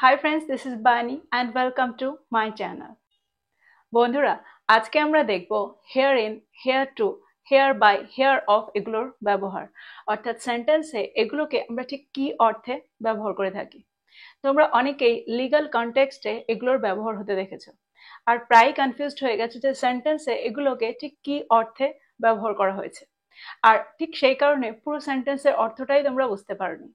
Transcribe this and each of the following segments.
Hi friends, this is Bani and welcome to my channel. বন্ধুরা, আজকে আমরা দেখব herein, hereto, hereby, hereof এগুলোর ব্যবহার। অর্থাৎ সেন্টেন্সে এগুলোকে আমরা ঠিক কি অর্থে ব্যবহার করে থাকি। তোমরা অনেকেই লিগ্যাল কনটেক্সটে এগুলোর ব্যবহার হতে দেখেছো, আর প্রায় কনফিউজড হয়ে গেছে যে সেন্টেন্সে এগুলোকে ঠিক কি অর্থে ব্যবহার করা হয়েছে। আর ঠিক সেই কারণে পুরো সেন্টেন্সের অর্থটাই তোমরা বুঝতে পারোনি।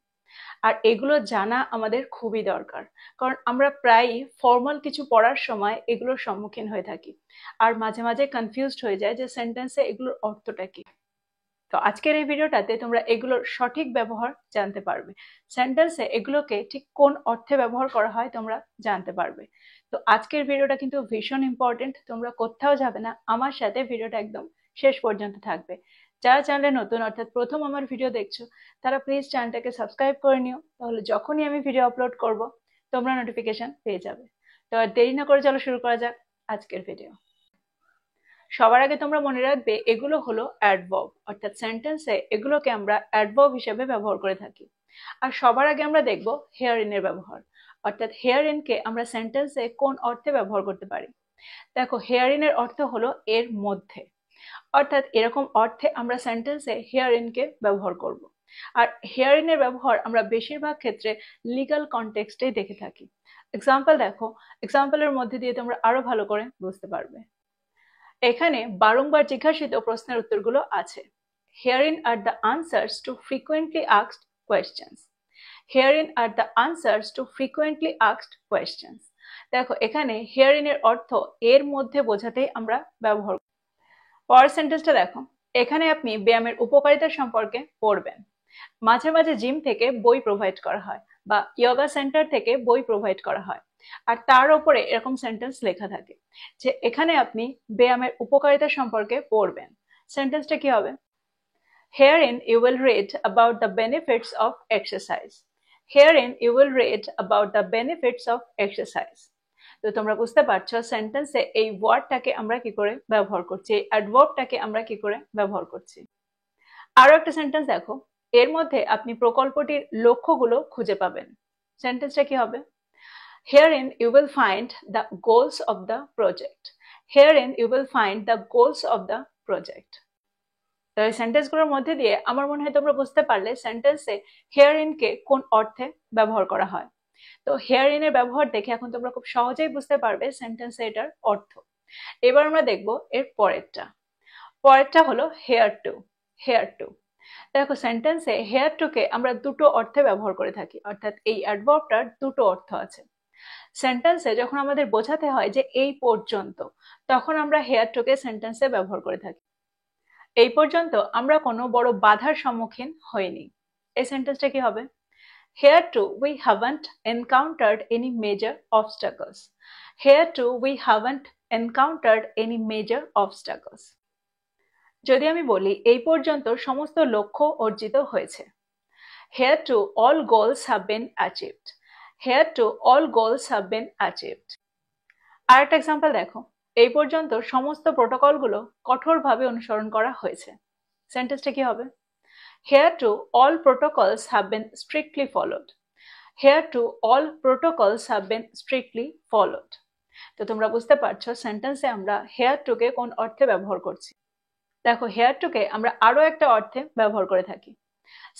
আর এগুলো জানা আমাদের খুবই দরকার, কারণ আমরা প্রায়ই ফর্মাল কিছু পড়ার সময় এগুলোর সম্মুখীন হয়ে থাকি আর মাঝে মাঝে কনফিউজড হয়ে যায় যে সেন্টেন্সে এগুলোর অর্থটা কি। তো আজকের এই ভিডিওটাতে তোমরা এগুলোর সঠিক ব্যবহার জানতে পারবে, সেন্টেন্সে এগুলোকে ঠিক কোন অর্থে ব্যবহার করা হয় তোমরা জানতে পারবে। তো আজকের ভিডিওটা কিন্তু ভীষণ ইম্পর্টেন্ট, তোমরা কোথাও যাবে না, আমার সাথে ভিডিওটা একদম শেষ পর্যন্ত থাকবে। যারা চ্যানেলে নতুন অর্থাৎ প্রথম আমার ভিডিও দেখছো তারা প্লিজ চ্যানেলটাকে সাবস্ক্রাইব করে নিও, তাহলে যখনই আমি ভিডিও আপলোড করব তোমরা নোটিফিকেশন পেয়ে যাবে। তো আর দেরি না করে চলো শুরু করা যাক আজকের ভিডিও। সবার আগে তোমরা মনে রাখবে এগুলো হলো অ্যাডভার্ব, অর্থাৎ সেন্টেন্সে এগুলোকে আমরা অ্যাডভার্ব হিসেবে ব্যবহার করে থাকি। আর সবার আগে আমরা দেখব হেয়ার ইন এর ব্যবহার, অর্থাৎ হেয়ার ইন কে আমরা সেন্টেন্সে কোন অর্থে ব্যবহার করতে পারি। দেখো, হেয়ার ইন এর অর্থ হলো এর মধ্যে, অর্থাৎ এরকম অর্থে আমরা সেন্টেন্সে হেয়ার ইন কে ব্যবহার করব। আর হেয়ার ইন এর ব্যবহার আমরা বেশিরভাগ ক্ষেত্রে লিগ্যাল কনটেক্সটেই দেখে থাকি। এক্সাম্পল দেখো, এক্সাম্পলের মধ্যে দিয়ে তোমরা আরো ভালো করে বুঝতে পারবে। এখানে বারংবার জিজ্ঞাসিত প্রশ্নের উত্তরগুলো আছে। Herein are the answers to frequently asked questions. Herein are the answers to frequently asked questions. দেখো, এখানে herein এর অর্থ এর মধ্যে বোঝাতেই আমরা ব্যবহার করি। পরের সেন্টেন্সটা দেখো, এখানে আপনি ব্যায়ামের উপকারিতা সম্পর্কে পড়বেন। মাঝে মাঝে জিম থেকে বই প্রোভাইড করা হয় বা ইয়োগা সেন্টার থেকে বই প্রোভাইড করা হয়, আর তার উপরে এরকম সেন্টেন্স লেখা থাকে যে এখানে আপনি ব্যায়ামের উপকারিতা সম্পর্কে পড়বেন। সেন্টেন্সটা কি হবে? Herein you will read about the benefits of exercise. Herein you will read about the benefits of exercise. তো তোমরা বুঝতে পারছো সেন্টেন্সে এই ওয়ার্ডটাকে আমরা কি করে ব্যবহার করছি, এই অ্যাডভার্বটাকে আমরা কি করে ব্যবহার করছি। আরো একটা সেন্টেন্স দেখো, এর মধ্যে আপনি প্রকল্পটির লক্ষ্যগুলো খুঁজে পাবেন। সেন্টেন্সটা কি হবে? Herein you will find the goals of the project. Herein you will find the goals of the project. তো এই সেন্টেন্সগুলোর মধ্যে দিয়ে আমার মনে হয় তোমরা বুঝতে পারলে সেন্টেন্সে হেয়ার কে কোন অর্থে ব্যবহার করা হয়। তো হেয়ার এর ব্যবহার দেখে এখন তোমরা খুব সহজেই বুঝতে পারবে সেন্টেন্সে এটার অর্থ। এবার আমরা দেখবো এর পরেরটা হলো হেয়ার টু। হেয়ার টু, দেখো সেন্টেন্সে হেয়ার টু কে আমরা দুটো অর্থে ব্যবহার করে থাকি, অর্থাৎ এই অ্যাডভার্বটার দুটো অর্থ আছে। সেন্টেন্সে যখন আমাদের বোঝাতে হয় যে এই পর্যন্ত, তখন আমরা হেয়ার টু কে সেন্টেন্সে ব্যবহার করে থাকি। এই পর্যন্ত আমরা কোনো বড় বাধার সম্মুখীন হইনি। এই সেন্টেন্সটা কি হবে? Hereto we haven't encountered any major obstacles. Hereto we haven't encountered any major obstacles. যদি আমি বলি এই পর্যন্ত সমস্ত লক্ষ্য অর্জিত হয়েছে। Hereto all goals have been achieved. Hereto all goals have been achieved. আরেকটা এক্সাম্পল দেখো, এই পর্যন্ত সমস্ত প্রোটোকলগুলো কঠোরভাবে অনুসরণ করা হয়েছে। সেন্টেন্সটা কি হবে? Hereto all protocols have been strictly followed. Hereto all protocols have been strictly followed. তো তোমরা বুঝতে পারছো সেন্টেন্সে আমরা হেয়ার টু কে কোন অর্থে ব্যবহার করছি। দেখো, হেয়ার টু কে আমরা আরো একটা অর্থে ব্যবহার করে থাকি।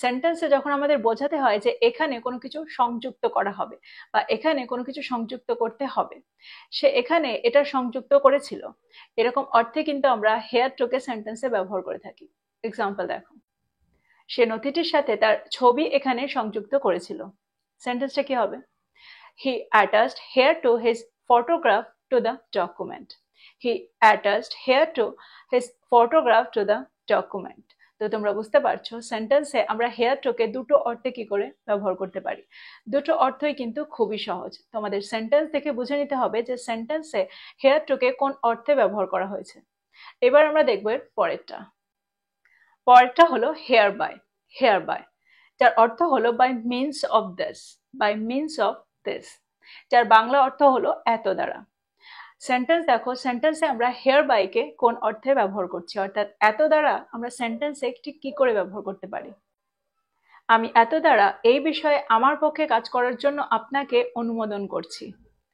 সেন্টেন্সে যখন আমাদের বোঝাতে হয় যে এখানে কোনো কিছু সংযুক্ত করা হবে বা এখানে কোনো কিছু সংযুক্ত করতে হবে, সে এখানে এটা সংযুক্ত করেছিল, এরকম অর্থে কিন্তু আমরা হেয়ার টু কে সেন্টেন্সে ব্যবহার করে থাকি। এক্সাম্পল দেখো, সে নথিটির সাথে তার ছবি এখানে সংযুক্ত করেছিল। সেন্টেন্সটা কি হবে? He attached here to his photograph to the document. He attached here to his photograph to the document. তো তোমরা বুঝতে পারছো সেন্টেন্সে আমরা হেয়ার টু কে দুটো অর্থে কি করে ব্যবহার করতে পারি। দুটো অর্থই কিন্তু খুবই সহজ, তোমাদের সেন্টেন্স দেখে বুঝে নিতে হবে যে সেন্টেন্সে হেয়ার টু কে কোন অর্থে ব্যবহার করা হয়েছে। এবার আমরা দেখবো এর পরেরটা হলো হেয়ার বাই। হেয়ার বাই, যার অর্থ হলো by means of this. By means of this, যার বাংলা অর্থ হলো এত দ্বারা। সেন্টেন্স দেখো, সেন্টেন্সে আমরা হেয়ার বাই কে কোন অর্থে ব্যবহার করছি, অর্থাৎ এত দ্বারা আমরা সেন্টেন্সে ঠিক কি করে ব্যবহার করতে পারি। আমি এত দ্বারা এই বিষয়ে আমার পক্ষে কাজ করার জন্য আপনাকে অনুমোদন করছি।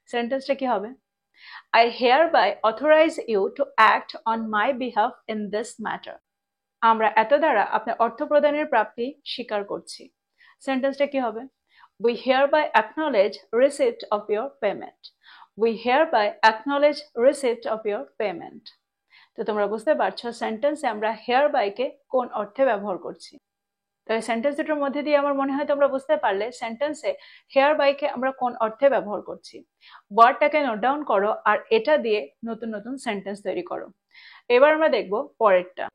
সেন্টেন্সটা কি হবে? I hereby authorize you to act on my behalf in this matter. আমরা এত দ্বারা আপনার অর্থ প্রদানের প্রাপ্তি স্বীকার করছি। সেন্টেন্সটা কি হবে? We hereby acknowledge receipt of your payment. We hereby acknowledge receipt of your payment. তো তোমরা বুঝতে পারছো সেন্টেন্সে আমরা hereby কে কোন অর্থে ব্যবহার করছি। তো এই সেন্টেন্স দুটোর মধ্যে দিয়ে আমার মনে হয় তোমরা বুঝতে পারলে সেন্টেন্সে hereby কে আমরা কোন অর্থে ব্যবহার করছি। ওয়ার্ডটাকে নোট ডাউন করো আর এটা দিয়ে নতুন নতুন সেন্টেন্স তৈরি করো। এবার আমরা দেখব পরেরটা।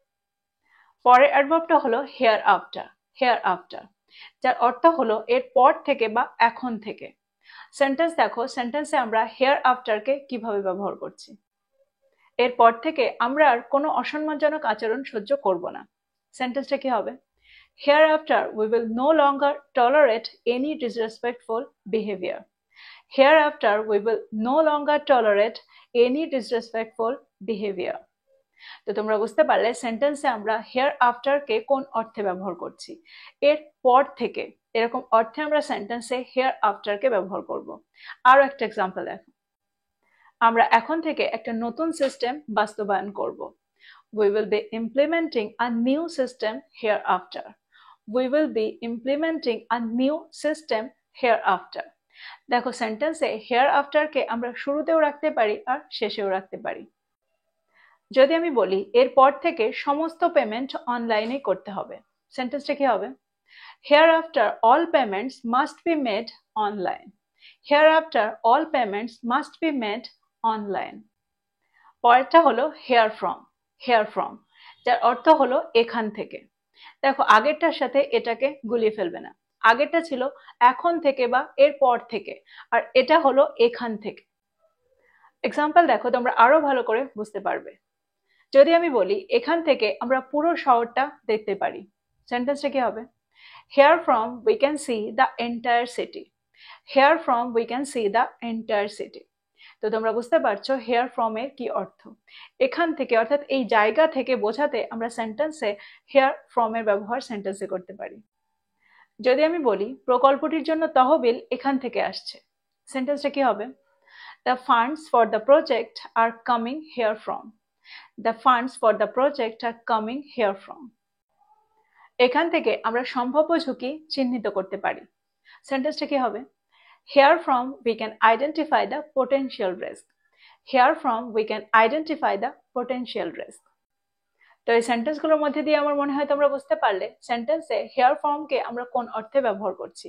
পরের অ্যাডভার্বটা হলো হেয়ার আফটার। হেয়ার আফটার, যার অর্থ হলো এর পর থেকে বা এখন থেকে। সেন্টেন্স দেখো, সেন্টেন্সে আমরা হেয়ার আফটারকে কিভাবে ব্যবহার করছি। এরপর থেকে আমরা আর কোনো অসম্মানজনক আচরণ সহ্য করব না। সেন্টেন্সটা কি হবে? Hereafter we will no longer tolerate any disrespectful behavior. Hereafter we will no longer tolerate any disrespectful behavior. তো তোমরা বুঝতে পারলে সেন্টেন্সে আমরা হেয়ার আফটারকে কোন অর্থে ব্যবহার করছি। এর পর থেকে, এরকম অর্থে আমরা সেন্টেন্সে হেয়ার আফটারকে ব্যবহার করব। আরো একটা এক্সাম্পল দেখো। আমরা এখন থেকে একটা নতুন সিস্টেম বাস্তবায়ন করব। We will be implementing a new system hereafter. We will be implementing a new system hereafter. দেখো সেন্টেন্সে hereafter কে আমরা শুরুতেও রাখতে পারি আর শেষেও রাখতে পারি। যদি আমি বলি এরপর থেকে সমস্ত পেমেন্ট অনলাইনে করতে হবে, সেন্টেন্সটা কি হবে? Hereafter all payments must be made online. Hereafter all payments must be made online. পরেরটা হলো hear from. Hear from, যার অর্থ হলো এখান থেকে। দেখো আগেরটার সাথে এটাকে গুলিয়ে ফেলবে না। আগেরটা ছিল এখন থেকে বা এরপর থেকে, আর এটা হলো এখান থেকে। এক্সাম্পল দেখো, তোমরা আরো ভালো করে বুঝতে পারবে। যদি আমি বলি এখান থেকে আমরা পুরো শহরটা দেখতে পারি, সেন্টেন্সটা কি হবে? Here from we can see the entire city. Here from we can see the entire city. তো তোমরা বুঝতে পারছো হেয়ার ফ্রম এর কি অর্থ। এখান থেকে অর্থাৎ এই জায়গা থেকে বোঝাতে আমরা সেন্টেন্সে হেয়ার ফ্রম এর ব্যবহার সেন্টেন্সে করতে পারি। যদি আমি বলি প্রকল্পটির জন্য তহবিল এখান থেকে আসছে, সেন্টেন্সটা কি হবে? The funds for the project are coming here from. The funds for the project are coming here from. এখান থেকে আমরা সম্ভাব্য ঝুঁকি চিহ্নিত করতে পারি, সেন্টেন্সটা কি হবে? Here from we can identify the potential risk. Here from we can identify the potential risk. তো এই সেন্টেন্সগুলোর মধ্যে দিয়ে আমার মনে হয় তোমরা বুঝতে পারলে সেন্টেন্সে হেয়ার ফর্মকে আমরা কোন অর্থে ব্যবহার করছি।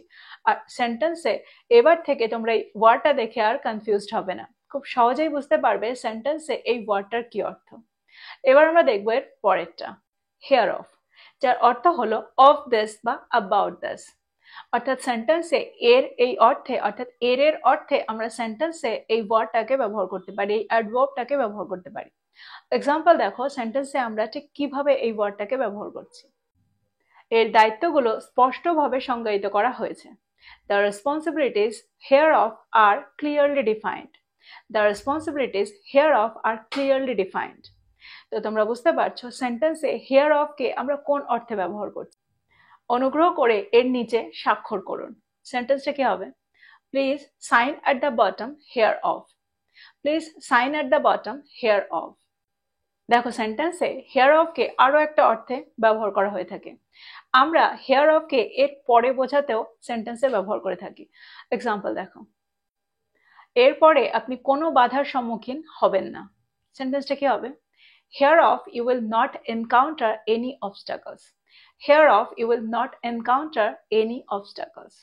আর সেন্টেন্সে এবার থেকে তোমরা এই ওয়ার্ডটা দেখে আর কনফিউজড হবে না, খুব সহজেই বুঝতে পারবে সেন্টেন্সে এই ওয়ার্ডটার কি অর্থ। এবার আমরা দেখবো এর পরেরটা, হেয়ার অফ, যার অর্থ হলো অফ দিস বা অ্যাবাউট দিস। অর্থাৎ সেন্টেন্সে এর এই অর্থে, অর্থাৎ এর অর্থে আমরা সেন্টেন্সে এই ওয়ার্ডটাকে ব্যবহার করতে পারি, এই অ্যাডভার্বটাকে ব্যবহার করতে পারি। এক্সাম্পল দেখো সেন্টেন্সে আমরা ঠিক কিভাবে এই ওয়ার্ডটাকে ব্যবহার করছি। এর দায়িত্বগুলো স্পষ্টভাবে সংজ্ঞায়িত করা হয়েছে। The responsibilities hereof are clearly defined. The responsibilities hereof are clearly defined. তো তোমরা বুঝতে পারছো সেন্টেন্সে hereof কে আমরা কোন অর্থে ব্যবহার করছি। অনুগ্রহ করে এর নিচে স্বাক্ষর করুন, সেন্টেন্সটা কি হবে? Please sign at the bottom hereof. Please sign at the bottom hereof. দেখো সেন্টেন্সে hereof কে আরো একটা অর্থে ব্যবহার করা হয়ে থাকে। আমরা hereof কে এর পরে বোঝাতেও সেন্টেন্সে ব্যবহার করে থাকি। এক্সাম্পল দেখো, এরপরে আপনি কোনো বাধার সম্মুখীন হবেন না, সেন্টেন্সটা কি হবে? Hereof you will not encounter any obstacles. Hereof you will not encounter any obstacles.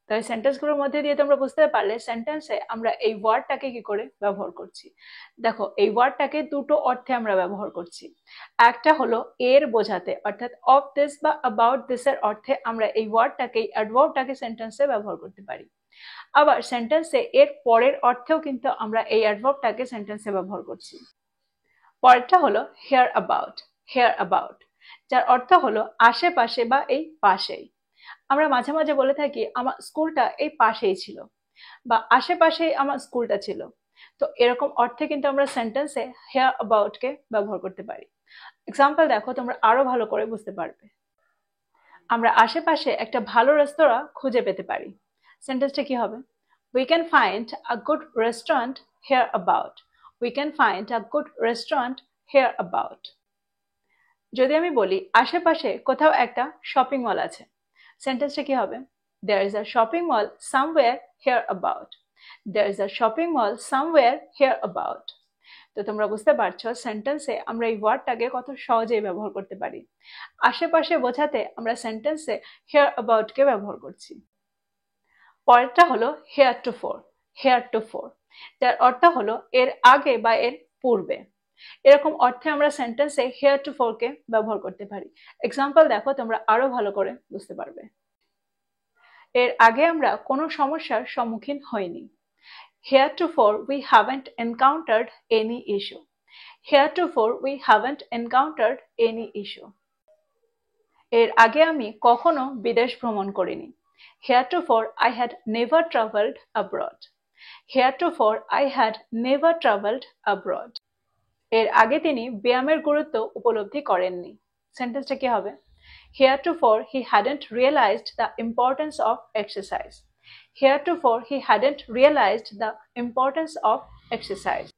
তো এই সেন্টেন্সগুলোর মধ্যে দিয়ে তোমরা বুঝতে পারলে সেন্টেন্সে আমরা এই ওয়ার্ডটাকে কি করে ব্যবহার করছি। দেখো এই ওয়ার্ডটাকে দুটো অর্থে আমরা ব্যবহার করছি। একটা হলো এর বোঝাতে, অর্থাৎ অফ দিস বা অ্যাবাউট দিস এর অর্থে আমরা এই ওয়ার্ডটাকে, অ্যাডভার্বটাকে সেন্টেন্সে ব্যবহার করতে পারি। আবার সেন্টেন্সে এর পরের অর্থেও কিন্তু আমরা এই অ্যাডভার্বটাকে সেন্টেন্সে ব্যবহার করছি। পরেরটা হলো হেয়ার অ্যাবাউট। হেয়ার অ্যাবাউট, যার অর্থ হলো আশেপাশে বা এই পাশেই। আমরা মাঝে মাঝে বলে থাকি আমার স্কুলটা এই পাশেই ছিল বা আশেপাশেই আমার স্কুলটা ছিল। তো এরকম অর্থে কিন্তু আমরা সেন্টেন্সে হেয়ার অ্যাবাউট কে ব্যবহার করতে পারি। এক্সাম্পল দেখো তোমরা আরো ভালো করে বুঝতে পারবে। আমরা আশেপাশে একটা ভালো রেস্তোরাঁ খুঁজে পেতে পারি। সেন্টেন্সটা কি হবে? We can find a good restaurant here about. We can find a good restaurant here about. যদি আমি বলি আশেপাশে কোথাও একটা শপিং মল আছে, সেন্টেন্সটা কি হবে? There is a shopping mall somewhere here about. There is a shopping mall somewhere here about. তো তোমরা বুঝতে পারছো সেন্টেন্সে আমরা এই ওয়ার্ডটাকে কত সহজেই ব্যবহার করতে পারি। আশেপাশে বোঝাতে আমরা সেন্টেন্সে here about কে ব্যবহার করছি। পরেরটা হলো heretofore. heretofore যার অর্থ হলো এর আগে বা এর পূর্বে। এরকম অর্থে আমরা সেন্টেন্সে heretofore কে ব্যবহার করতে পারি। এক্সাম্পল দেখো, তোমরা আরো ভালো করে বুঝতে পারবে। এর আগে আমরা কোনো সমস্যার সম্মুখীন হইনি। Heretofore we haven't encountered any issue. Heretofore we haven't encountered any issue. এর আগে আমি কখনো বিদেশ ভ্রমণ করিনি। Heretofore I had never traveled abroad. Heretofore I had never traveled abroad. এর আগে তিনি ব্যায়ামের গুরুত্ব উপলব্ধি করেননি। সেন্টেন্সটা কি হবে? Heretofore he hadn't realized the importance of exercise. Heretofore he hadn't realized the importance of exercise.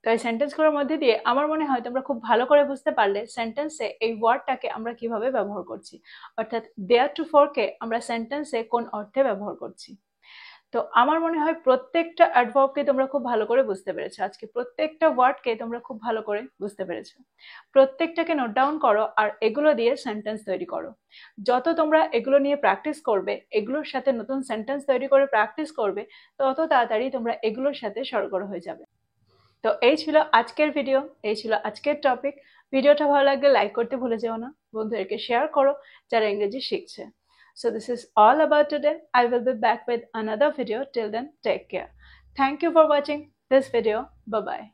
তো এই সেন্টেন্সগুলোর মধ্যে দিয়ে আমার মনে হয় তোমরা খুব ভালো করে বুঝতে পারলে সেন্টেন্সে এই ওয়ার্ডটাকে আমরা কিভাবে ব্যবহার করছি, অর্থাৎ theretofore কে আমরা সেন্টেন্সে কোন অর্থে ব্যবহার করছি। তো আমার মনে হয় প্রত্যেকটা অ্যাডভার্বকে তোমরা খুব ভালো করে বুঝতে পেরেছো। আজকে প্রত্যেকটা ওয়ার্ডকে তোমরা খুব ভালো করে বুঝতে পেরেছো। প্রত্যেকটাকে নোট ডাউন করো আর এগুলো দিয়ে সেন্টেন্স তৈরি করো। যত তোমরা এগুলো নিয়ে প্র্যাকটিস করবে, এগুলোর সাথে নতুন সেন্টেন্স তৈরি করে প্র্যাকটিস করবে, তত তাড়াতাড়ি তোমরা এগুলোর সাথে সরগর হয়ে যাবে। তো এই ছিল আজকের ভিডিও, এই ছিল আজকের টপিক। ভিডিওটা ভালো লাগলে লাইক করতে ভুলে যেও না, বন্ধুদেরকে শেয়ার করো যারা ইংরেজি শিখছে। So this is all about today. I will be back with another video. Till then, take care. Thank you for watching this video. Bye bye.